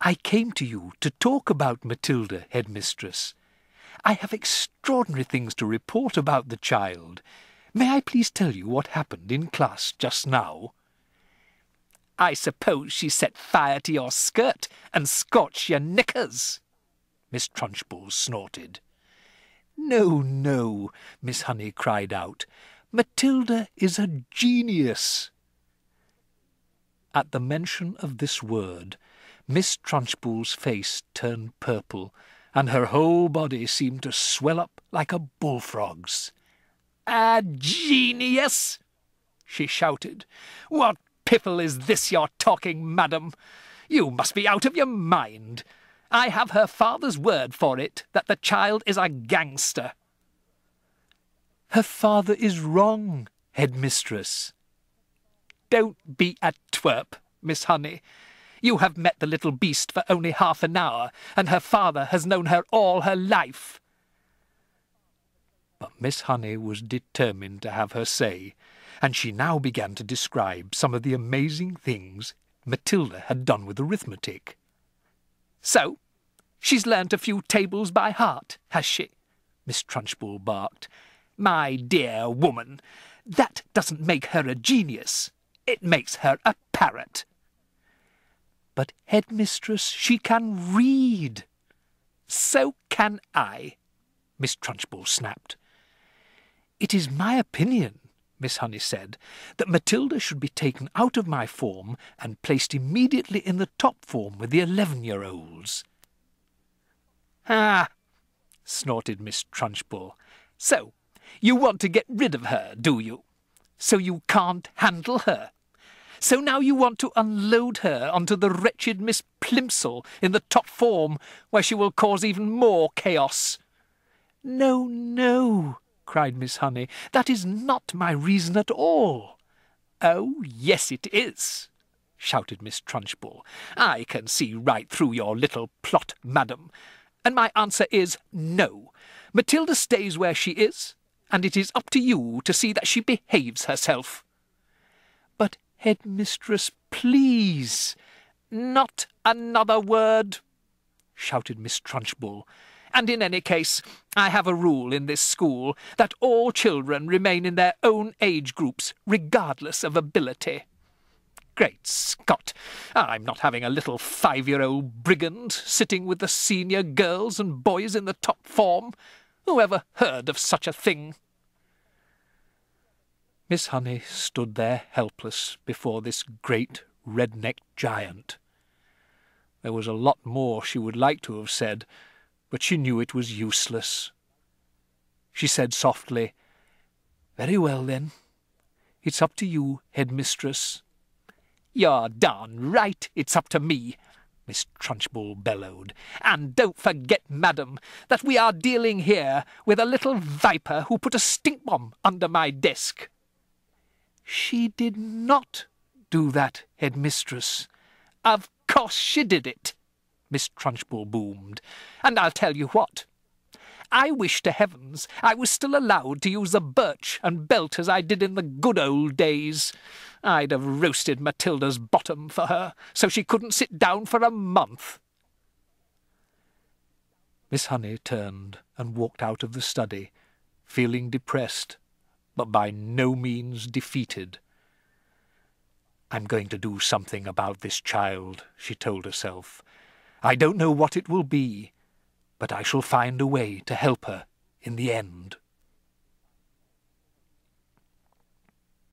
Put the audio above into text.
I came to you to talk about Matilda, headmistress. I have extraordinary things to report about the child. May I please tell you what happened in class just now?" "I suppose she set fire to your skirt and scorched your knickers," Miss Trunchbull snorted. "No, no," Miss Honey cried out. "Matilda is a genius." At the mention of this word, Miss Trunchbull's face turned purple, and her whole body seemed to swell up like a bullfrog's. "A genius!" she shouted. "What piffle is this you're talking, madam? You must be out of your mind. I have her father's word for it that the child is a gangster." "Her father is wrong, headmistress." "Don't be a twerp, Miss Honey. You have met the little beast for only half an hour, and her father has known her all her life." But Miss Honey was determined to have her say, and she now began to describe some of the amazing things Matilda had done with arithmetic. "So, she's learnt a few tables by heart, has she?" Miss Trunchbull barked. "My dear woman, that doesn't make her a genius. It makes her a parrot." "But, headmistress, she can read." "So can I," Miss Trunchbull snapped. "It is my opinion," Miss Honey said, "that Matilda should be taken out of my form and placed immediately in the top form with the 11-year-olds. "Ah," snorted Miss Trunchbull. "So, you want to get rid of her, do you? So you can't handle her? So now you want to unload her onto the wretched Miss Plimsoll in the top form, where she will cause even more chaos?" "No, no," cried Miss Honey. "That is not my reason at all." "Oh, yes, it is," shouted Miss Trunchbull. "I can see right through your little plot, madam. And my answer is no. Matilda stays where she is, and it is up to you to see that she behaves herself." "But, headmistress, please—" "Not another word," shouted Miss Trunchbull. "And in any case, I have a rule in this school that all children remain in their own age groups, regardless of ability. Great Scott! I'm not having a little 5-year-old brigand sitting with the senior girls and boys in the top form. Who ever heard of such a thing?" Miss Honey stood there helpless before this great red-necked giant. There was a lot more she would like to have said, but she knew it was useless. She said softly, "Very well, then. It's up to you, headmistress." "You're darn right it's up to me," Miss Trunchbull bellowed. "And don't forget, madam, that we are dealing here with a little viper who put a stink bomb under my desk." "She did not do that, headmistress." "Of course she did it," Miss Trunchbull boomed. "And I'll tell you what. I wish to heavens I was still allowed to use the birch and belt as I did in the good old days. I'd have roasted Matilda's bottom for her, so she couldn't sit down for a month." Miss Honey turned and walked out of the study, feeling depressed, but by no means defeated. "I'm going to do something about this child," she told herself. "I don't know what it will be, but I shall find a way to help her in the end."